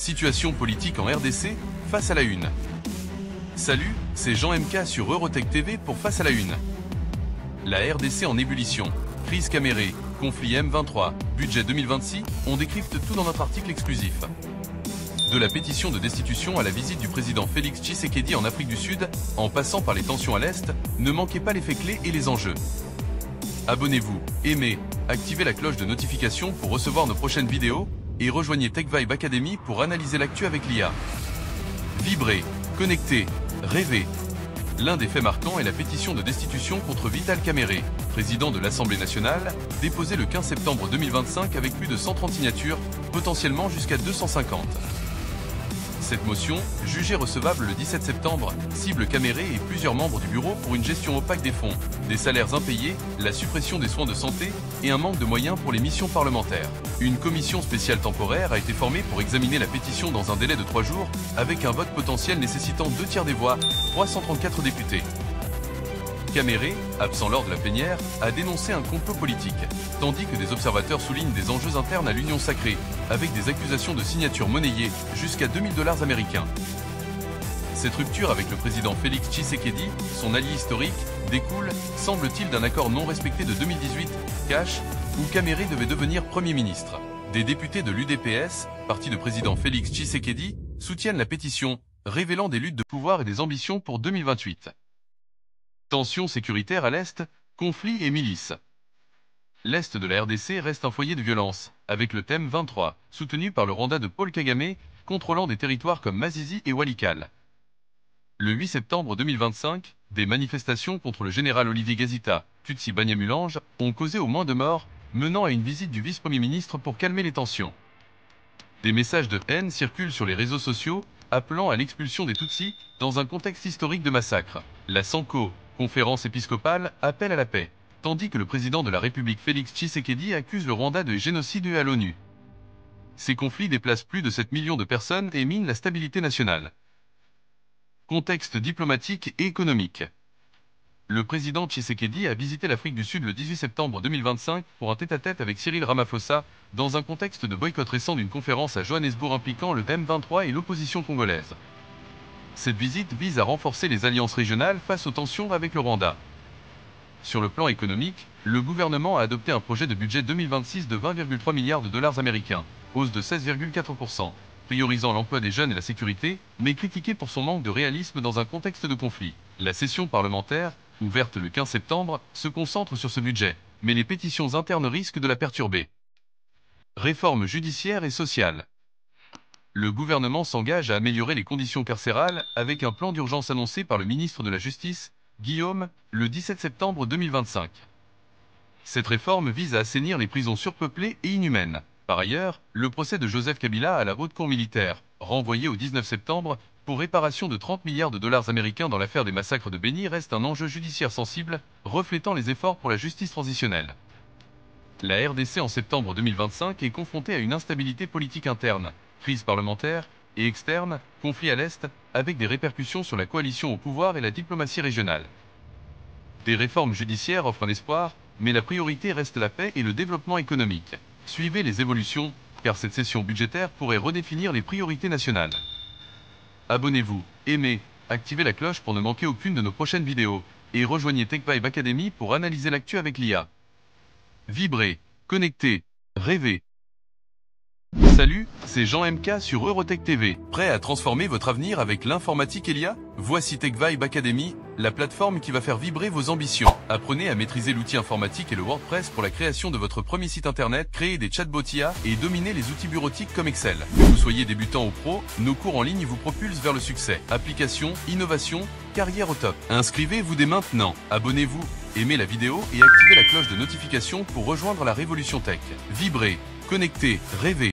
Situation politique en RDC, face à la une. Salut, c'est Jean MK sur Eurotech TV pour Face à la une. La RDC en ébullition, crise camérée, conflit M23, budget 2026, on décrypte tout dans notre article exclusif. De la pétition de destitution à la visite du président Félix Tshisekedi en Afrique du Sud, en passant par les tensions à l'Est, ne manquez pas les faits clés et les enjeux. Abonnez-vous, aimez, activez la cloche de notification pour recevoir nos prochaines vidéos, et rejoignez TechVibe Academy pour analyser l'actu avec l'IA. Vibrez, connectez, rêvez. L'un des faits marquants est la pétition de destitution contre Vital Kamerhe, président de l'Assemblée nationale, déposée le 15 septembre 2025 avec plus de 130 signatures, potentiellement jusqu'à 250. Cette motion, jugée recevable le 17 septembre, cible Kamerhe et plusieurs membres du bureau pour une gestion opaque des fonds, des salaires impayés, la suppression des soins de santé et un manque de moyens pour les missions parlementaires. Une commission spéciale temporaire a été formée pour examiner la pétition dans un délai de 3 jours, avec un vote potentiel nécessitant 2 tiers des voix, 334 députés. Kamerhe, absent lors de la plénière, a dénoncé un complot politique, tandis que des observateurs soulignent des enjeux internes à l'Union sacrée, avec des accusations de signature monnayée jusqu'à 2000 $ américains. Cette rupture avec le président Félix Tshisekedi, son allié historique, découle, semble-t-il, d'un accord non respecté de 2018, cash, où Kamerhe devait devenir Premier ministre. Des députés de l'UDPS, parti de président Félix Tshisekedi, soutiennent la pétition, révélant des luttes de pouvoir et des ambitions pour 2028. Tensions sécuritaires à l'Est, conflits et milices. L'Est de la RDC reste un foyer de violence, avec le thème 23, soutenu par le Rwanda de Paul Kagame, contrôlant des territoires comme Masisi et Walikale. Le 8 septembre 2025, des manifestations contre le général Olivier Gazita, Tutsi Banyamulange, ont causé au moins 2 morts, menant à une visite du vice-premier ministre pour calmer les tensions. Des messages de haine circulent sur les réseaux sociaux, appelant à l'expulsion des Tutsis, dans un contexte historique de massacre. La Sanko, conférence épiscopale, appelle à la paix, tandis que le président de la République Félix Tshisekedi accuse le Rwanda de génocide à l'ONU. Ces conflits déplacent plus de 7 millions de personnes et minent la stabilité nationale. Contexte diplomatique et économique. Le président Tshisekedi a visité l'Afrique du Sud le 18 septembre 2025 pour un tête-à-tête avec Cyril Ramaphosa, dans un contexte de boycott récent d'une conférence à Johannesburg impliquant le M23 et l'opposition congolaise. Cette visite vise à renforcer les alliances régionales face aux tensions avec le Rwanda. Sur le plan économique, le gouvernement a adopté un projet de budget 2026 de 20,3 milliards de dollars américains, hausse de 16,4%, priorisant l'emploi des jeunes et la sécurité, mais critiqué pour son manque de réalisme dans un contexte de conflit. La session parlementaire, ouverte le 15 septembre, se concentre sur ce budget, mais les pétitions internes risquent de la perturber. Réforme judiciaire et sociale. Le gouvernement s'engage à améliorer les conditions carcérales avec un plan d'urgence annoncé par le ministre de la Justice, Guillaume, le 17 septembre 2025. Cette réforme vise à assainir les prisons surpeuplées et inhumaines. Par ailleurs, le procès de Joseph Kabila à la Haute Cour militaire, renvoyé au 19 septembre, pour réparation de 30 milliards de dollars américains dans l'affaire des massacres de Béni, reste un enjeu judiciaire sensible, reflétant les efforts pour la justice transitionnelle. La RDC en septembre 2025 est confrontée à une instabilité politique interne, crise parlementaire et externe, conflit à l'Est, avec des répercussions sur la coalition au pouvoir et la diplomatie régionale. Des réformes judiciaires offrent un espoir, mais la priorité reste la paix et le développement économique. Suivez les évolutions, car cette session budgétaire pourrait redéfinir les priorités nationales. Abonnez-vous, aimez, activez la cloche pour ne manquer aucune de nos prochaines vidéos, et rejoignez TechVibe Academy pour analyser l'actu avec l'IA. Vibrez, connectez, rêvez. Salut, c'est Jean MK sur Eurotech TV. Prêt à transformer votre avenir avec l'informatique et l'IA? Voici TechVibe Academy, la plateforme qui va faire vibrer vos ambitions. Apprenez à maîtriser l'outil informatique et le WordPress pour la création de votre premier site internet, créer des chatbots IA et dominer les outils bureautiques comme Excel. Que vous soyez débutant ou pro, nos cours en ligne vous propulsent vers le succès. Application, innovation, carrière au top. Inscrivez-vous dès maintenant. Abonnez-vous, aimez la vidéo et activez la cloche de notification pour rejoindre la révolution tech. Vibrez, connectez, rêvez.